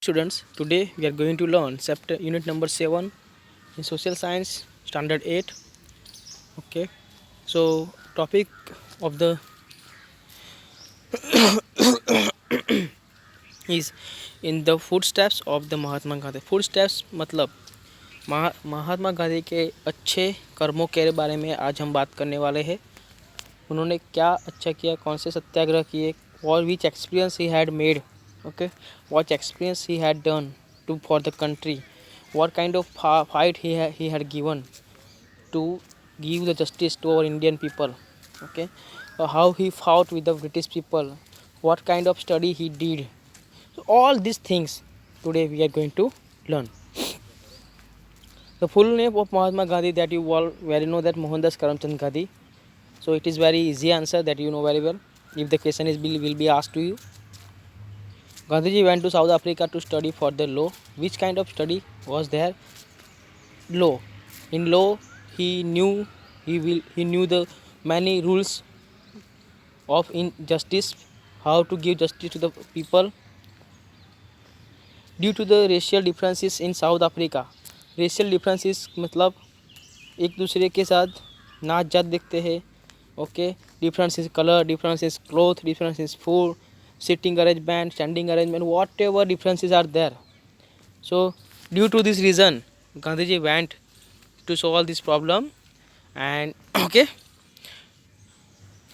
students, today we are going to learn chapter unit number 7 in social science standard 8. Okay, so topic of the is in the footsteps of the Mahatma Gandhi. Footsteps मतलब महात्मा गांधी के अच्छे कर्मों के बारे में आज हम बात करने वाले हैं. उन्होंने क्या अच्छा किया, कौन से सत्याग्रह किए, और विच एक्सपीरियंस ही had made. Okay, what experience he had done to for the country, what kind of fight he had given to give the justice to our Indian people. Okay, how he fought with the British people, what kind of study he did. So all these things today we are going to learn. The full name of Mahatma Gandhi, that you all very know, that Mohandas Karamchand Gandhi. So it is very easy answer that you know very well. If the question is will be asked to you. Gandhiji went to South Africa to study for the law. Which kind of study was there? Law. In law, he knew the many rules of injustice, how to give justice to the people. Due to the racial differences in South Africa, racial differences मतलब एक दूसरे के साथ नाच जात देखते हैं. Okay, difference is color, difference is cloth, difference is food, sitting arrangement, standing arrangement, whatever differences are there. So due to this reason, Gandhiji went to solve this problem. And okay,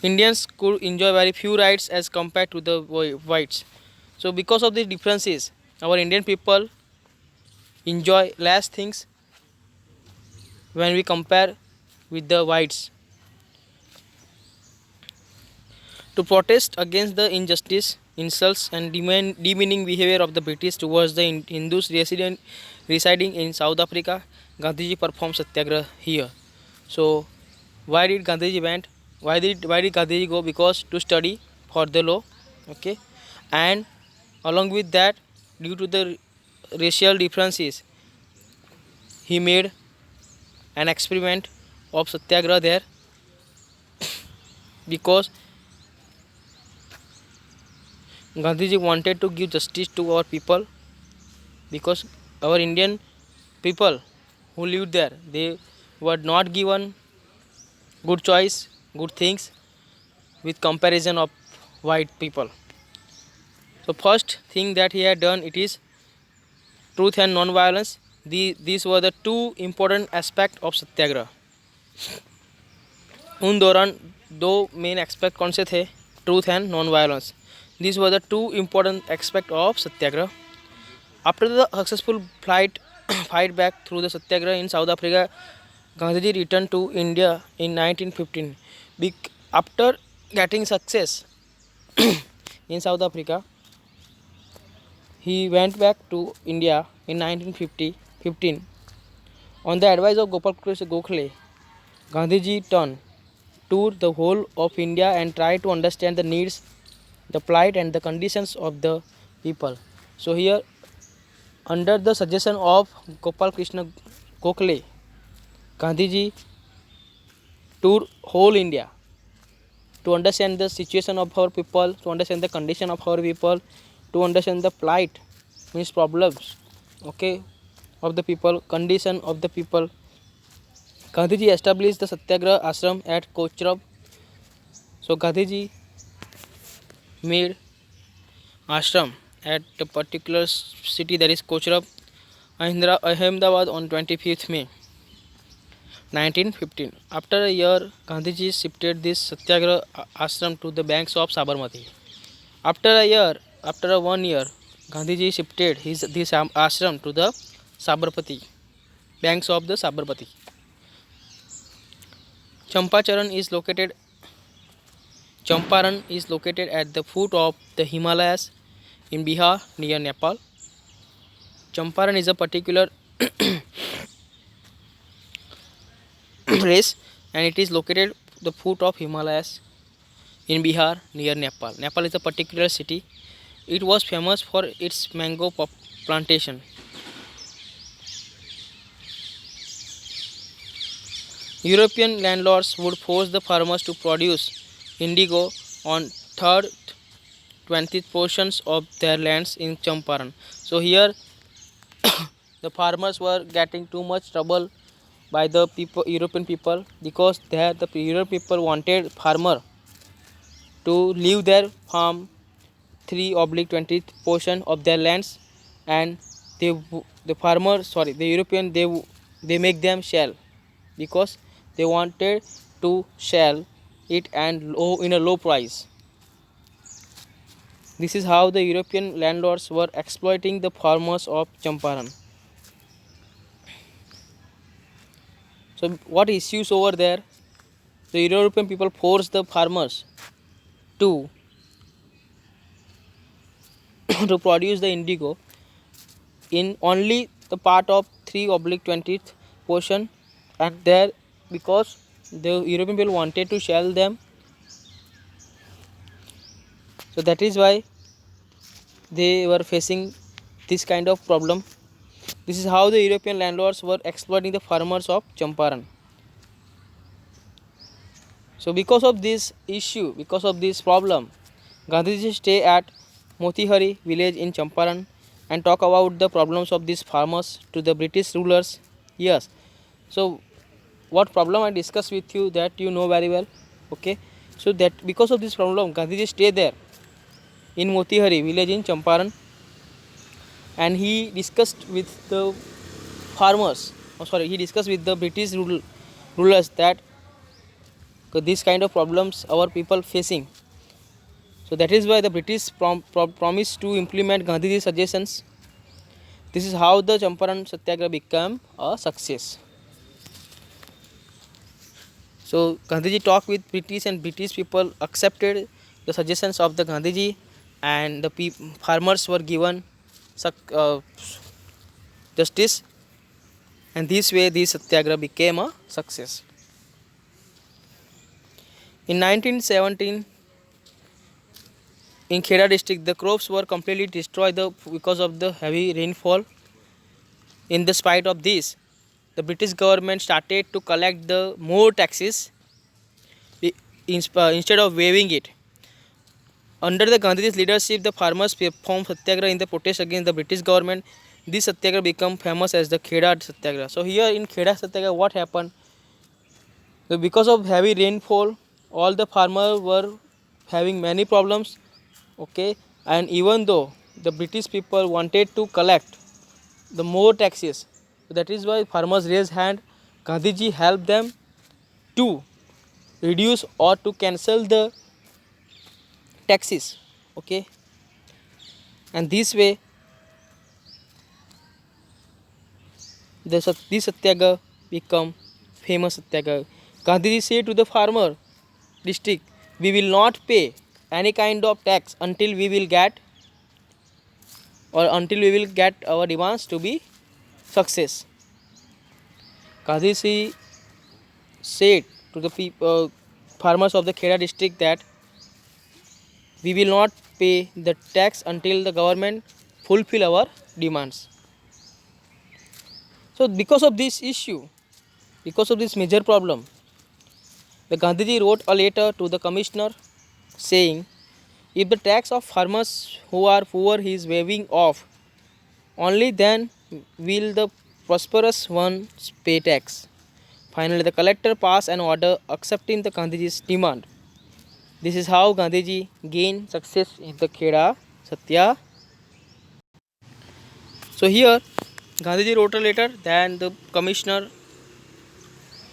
Indians could enjoy very few rights as compared to the whites. So because of these differences, our Indian people enjoy less things when we compare with the whites. To protest against the injustice, insults and demeaning behavior of the British towards the Hindus residing in South Africa, Gandhiji performed satyagraha here. So why did Gandhiji went? Why did Gandhiji go? Because to study for the law. Okay, and along with that, due to the racial differences, he made an experiment of satyagraha there, because Gandhiji wanted to give justice to our people, because our Indian people who lived there, they were not given good choice, good things with comparison of white people. So first thing that he had done, it is truth and non-violence. These were the two important aspects of सत्याग्रह. उन दौरान दो main aspect कौन से थे? Truth and non violence. These were the two important aspects of Satyagraha. After the successful fight back through the Satyagraha in South Africa, Gandhiji returned to India in 1915. After getting success in South Africa, he went back to India in 1915. On the advice of Gopal Krishna Gokhale, Gandhiji toured the whole of India and tried to understand the needs, the plight and the conditions of the people. So here, under the suggestion of Gopal Krishna Gokhale, Gandhiji toured whole India to understand the situation of our people, to understand the condition of our people, to understand the plight, means problems, okay, of the people, condition of the people. Gandhiji established the Satyagraha ashram at Kochrab. So Gandhiji made ashram at a particular city, that is Kochrab, Ahmedabad, on 25th May 1915. After a year, Gandhiji shifted this Satyagraha ashram to the banks of Sabarmati. After 1 year, Gandhiji shifted this ashram to the Sabarmati, banks of the Sabarmati. Champaran is located at the foot of the Himalayas in Bihar near Nepal. Champaran is a particular place, and it is located at the foot of Himalayas in Bihar near Nepal. Nepal is a particular city. It was famous for its mango plantation. European landlords would force the farmers to produce indigo on 3rd 20th portions of their lands in Champaran. So here the farmers were getting too much trouble by the people, European people, because the European people wanted farmer to leave their farm 3/20th portion of their lands, and the farmer, sorry, the European, they make them sell, because they wanted to sell it and in a low price. This is how the European landlords were exploiting the farmers of Champaran. So what issues over there? The European people forced the farmers to to produce the indigo in only the part of 3/20th portion, and there, because the European people wanted to sell them, so that is why they were facing this kind of problem. This is how the European landlords were exploiting the farmers of Champaran. So because of this issue, because of this problem, Gandhiji stay at Motihari village in Champaran and talk about the problems of these farmers to the British rulers. Yes. So what problem I discussed with you, that you know very well. Okay. So that because of this problem, Gandhiji stay there in Motihari village in Champaran, and he discussed with the farmers. Oh, sorry, he discussed with the British rulers that these kind of problems our people facing. So that is why the British promised to implement Gandhiji's suggestions. This is how the Champaran Satyagraha became a success. So Gandhiji talked with British, and British people accepted the suggestions of the Gandhiji, and the farmers were given justice, and this way this Satyagraha became a success. In 1917, in Kheda district, the crops were completely destroyed because of the heavy rainfall. In the spite of this, the British government started to collect the more taxes instead of waiving it. Under the Gandhiji's leadership, the farmers performed satyagraha in the protest against the British government. This satyagraha became famous as the Kheda Satyagraha. So here in Kheda Satyagraha, what happened? So because of heavy rainfall, all the farmers were having many problems. Okay, and even though the British people wanted to collect the more taxes, so that is why farmers raised hand. Gandhiji helped them to reduce or to cancel the taxes. Okay, and this way this satyagraha become famous satyagraha. Gandhiji said to the farmer district, we will not pay any kind of tax until we will get our demands to be success. Gandhiji said to the farmers of the Kheda district that we will not pay the tax until the government fulfill our demands. So because of this issue, because of this major problem, the Gandhiji wrote a letter to the commissioner saying, if the tax of farmers who are poor is waiving off, only then will the prosperous ones pay tax. Finally, the collector passed an order accepting the Gandhiji's demand. This is how Gandhiji gained success in the Kheda Satya. So here Gandhiji wrote a letter, then the commissioner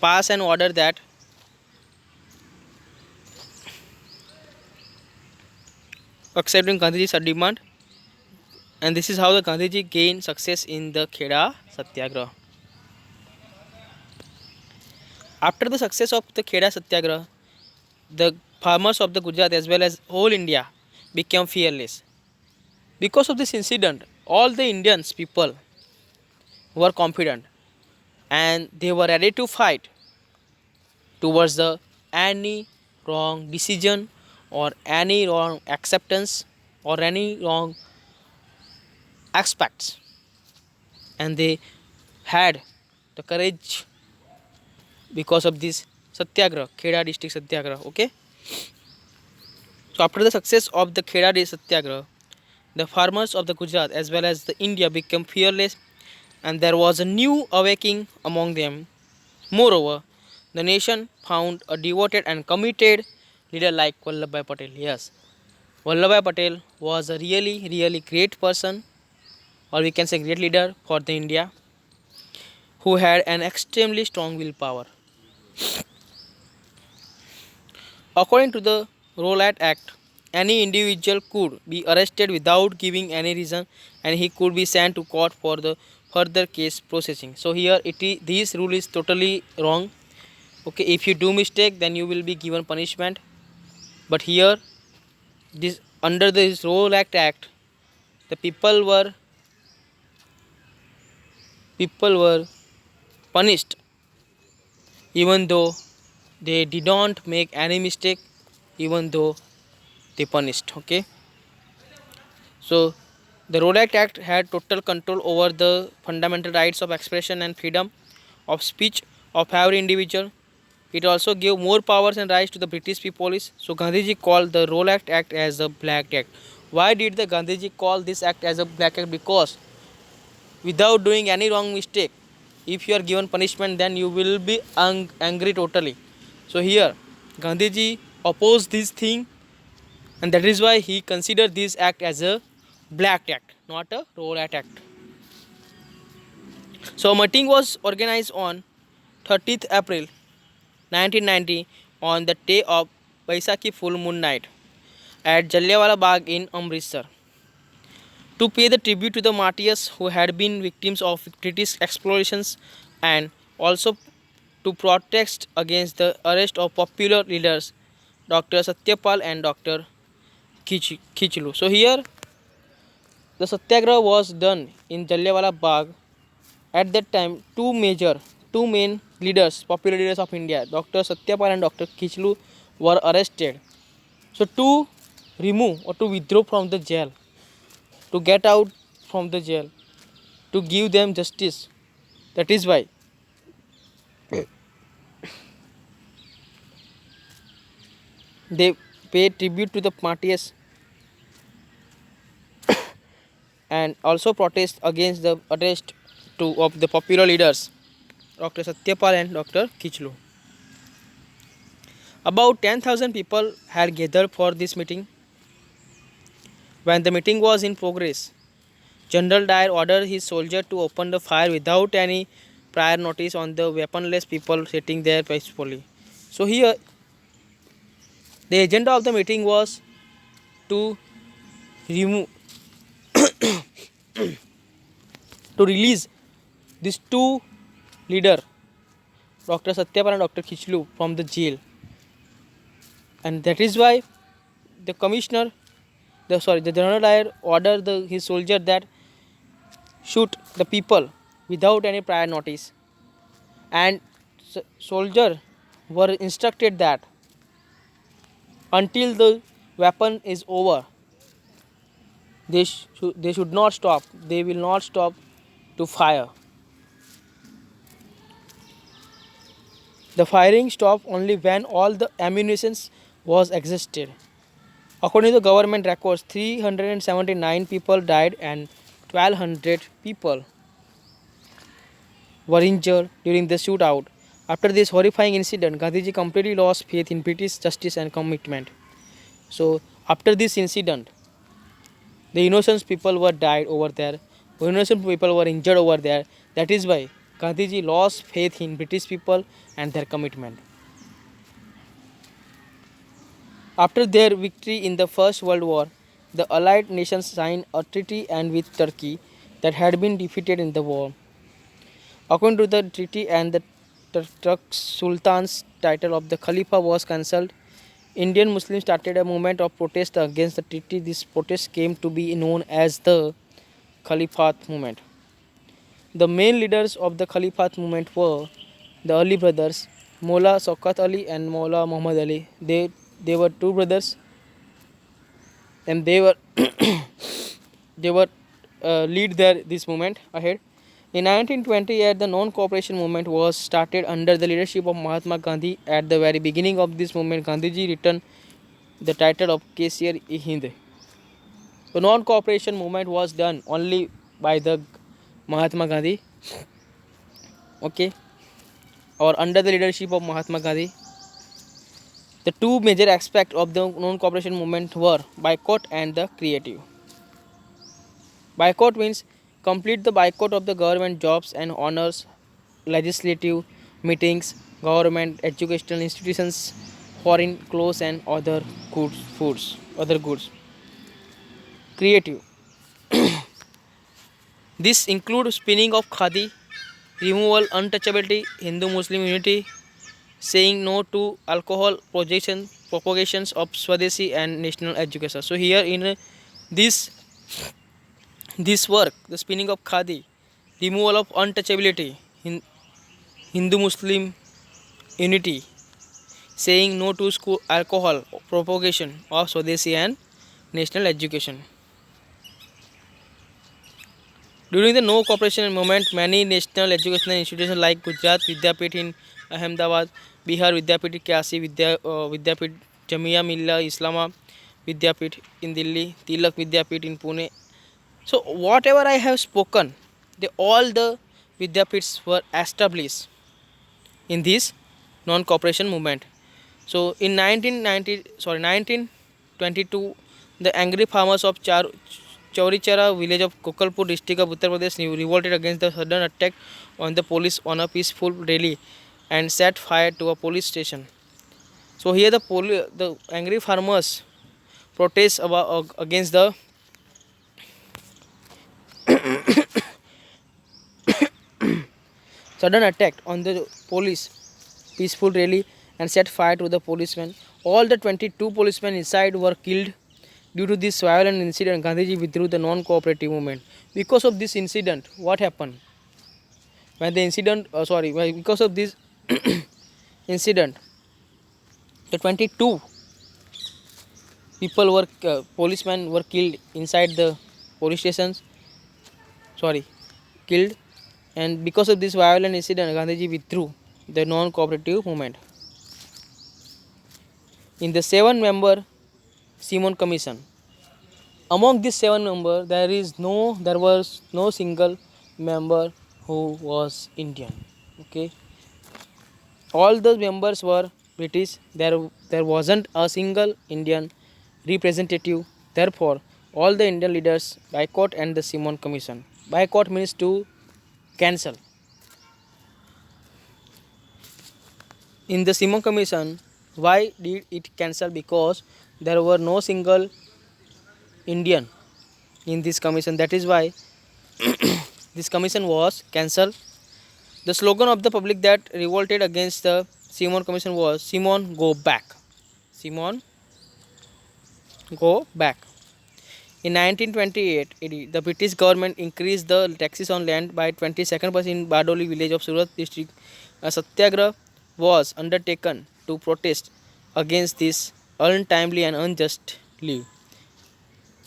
passed an order that accepting Gandhiji's demand, and this is how the Gandhiji gained success in the Kheda Satyagraha. After the success of the Kheda Satyagraha, the farmers of the Gujarat as well as whole India became fearless. Because of this incident, all the Indians people were confident and they were ready to fight towards the any wrong decision or any wrong acceptance or any wrong aspects, and they had the courage because of this Satyagraha, Kheda district Satyagraha. Okay, So after the success of the Kheda Day Satyagraha, the farmers of the Gujarat as well as the India became fearless, and there was a new awakening among them. Moreover, the nation found a devoted and committed leader like Vallabhbhai Patel. Yes, Vallabhbhai Patel was a really great person, or we can say great leader for the India, who had an extremely strong willpower. According to the Rowlatt Act, any individual could be arrested without giving any reason, and he could be sent to court for the further case processing. So here this rule is totally wrong. Okay, if you do mistake, then you will be given punishment. But here, this under this Rowlatt Act, the people were punished even though they did not make any mistake, even though they punished. Okay, so the Rowlatt Act had total control over the fundamental rights of expression and freedom of speech of every individual. It also gave more powers and rights to the British police. So Gandhiji called the Rowlatt Act as a Black Act. Why did the Gandhiji call this act as a Black Act? Because without doing any wrong mistake, if you are given punishment, then you will be angry totally. So here Gandhiji opposed this thing, and that is why he considered this act as a Black Act, not a Rowlatt Act. So meeting was organized on 30th April 1990 on the day of Baisakhi full moon night at Jallianwala Bagh in Amritsar to pay the tribute to the martyrs who had been victims of British explorations, and also to protest against the arrest of popular leaders Dr. Satyapal and Dr. Khichlu. So here the Satyagraha was done in Jallianwala Bagh. At that time, two main leaders, popular leaders of India, Dr. Satyapal and Dr. Khichlu, were arrested. So to remove or to withdraw from the jail, to get out from the jail, to give them justice. That is why they pay tribute to the martyrs and also protest against the arrest of the popular leaders Dr. Satyapal and Dr. Khichlu. About 10,000 people had gathered for this meeting. When the meeting was in progress, General Dyer ordered his soldiers to open the fire without any prior notice on the weaponless people sitting there peacefully. So here the agenda of the meeting was to remove to release these two leaders, Dr. Satyapal and Dr. Khichlu, from the jail. And that is why the the General Dyer ordered his soldier that shoot the people without any prior notice. And soldiers were instructed that until the weapon is over, they should not stop. They will not stop to fire. The firing stopped only when all the ammunition was exhausted. According to government records, 379 people died and 1,200 people were injured during the shootout. After this horrifying incident, Gandhiji completely lost faith in British justice and commitment. So after this incident, the innocent people were died over there. Innocent people were injured over there. That is why Gandhiji lost faith in British people and their commitment. After their victory in the First World War, the Allied nations signed a treaty and with Turkey that had been defeated in the war. According to the treaty and the Turk Sultan's title of the Khalifa was cancelled, Indian Muslims started a movement of protest against the treaty. This protest came to be known as the Khalifat movement. The main leaders of the Khalifat movement were the Ali brothers, Mola Shaukat Ali and Mola Muhammad Ali. They were two brothers, and they were lead this movement ahead. In 1928, the non-cooperation movement was started under the leadership of Mahatma Gandhi. At the very beginning of this movement, Gandhiji returned the title of Kesar-e-Hind. The non-cooperation movement was done only by the Mahatma Gandhi, okay, or under the leadership of Mahatma Gandhi. The two major aspects of the non-cooperation movement were boycott and the creative. Boycott means complete the boycott of the government jobs and honors, legislative meetings, government educational institutions, foreign clothes and other goods. Creative. This includes spinning of khadi, removal untouchability, Hindu-Muslim unity, saying no to alcohol propagations of Swadeshi and national education. So here in this this work, the spinning of khadi, removal of untouchability, Hindu-Muslim unity, saying no to school alcohol propagation of Swadeshi and national education. During the no cooperation movement, many national educational institutions like Gujarat Vidyapit in Ahmedabad, Bihar Vidyapit Kashi Vidyapit, Jamia Millia Islama Vidyapit in Delhi, Tilak Vidyapit in Pune. So whatever I have spoken, all the Vidyapits were established in this non-cooperation movement. So in 1922, the angry farmers of Chaurichara village of Kokalpur district of Uttar Pradesh revolted against the sudden attack on the police on a peaceful rally and set fire to a police station. So here the angry farmers protest against the sudden attack on the police peaceful rally and set fire to the policemen. All the 22 policemen inside were killed. Due to this violent incident, Gandhiji withdrew the non-cooperative movement. Because of this incident, what happened? Because of this incident, the 22 people policemen were killed inside the police stations. Killed. And because of this violent incident, Gandhiji withdrew the non-cooperative movement. In the 7-member Simon Commission, among these 7 members, there was no single member who was Indian. Okay, all the members were British. There wasn't a single Indian representative. Therefore, all the Indian leaders boycott and the Simon Commission. Boycott means to cancel. In the Simon Commission, why did it cancel? Because there were no single Indian in this commission. That is why this commission was cancelled. The slogan of the public that revolted against the Simon Commission was Simon, go back. Simon, go back. In 1928, the British government increased the taxes on land by 22% in Badoli village of Surat district. A satyagraha was undertaken to protest against this untimely and unjust leave.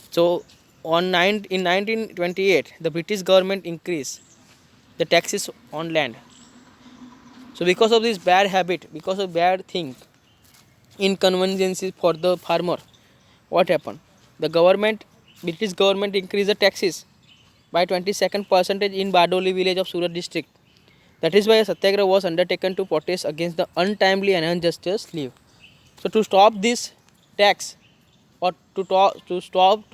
So, in 1928, the British government increased the taxes on land. So, because of this bad habit, because of bad thing, inconveniences for the farmer, what happened? The British government increased the taxes by 22% in Badoli village of Surat district. That is why a satyagraha was undertaken to protest against the untimely and unjust leave. So to stop this tax or to stop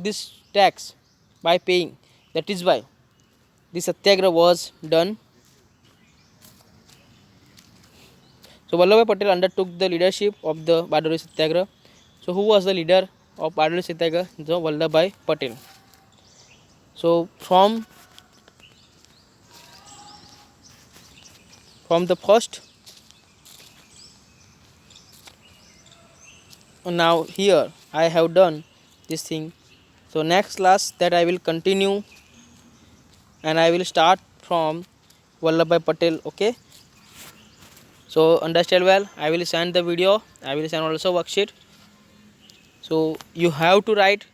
this tax by paying, that is why this satyagraha was done. So Vallabhbhai Patel undertook the leadership of the Badoli Satyagraha. So who was the leader of Badoli Satyagraha? So Vallabhbhai Patel. So from the first, now here I have done this thing. So next class that I will continue and I will start from Vallabhbhai Patel. Okay. So understand well. I will send the video. I will send also worksheet. So you have to write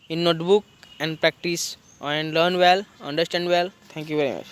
in notebook and practice and learn well, understand well. Thank you very much.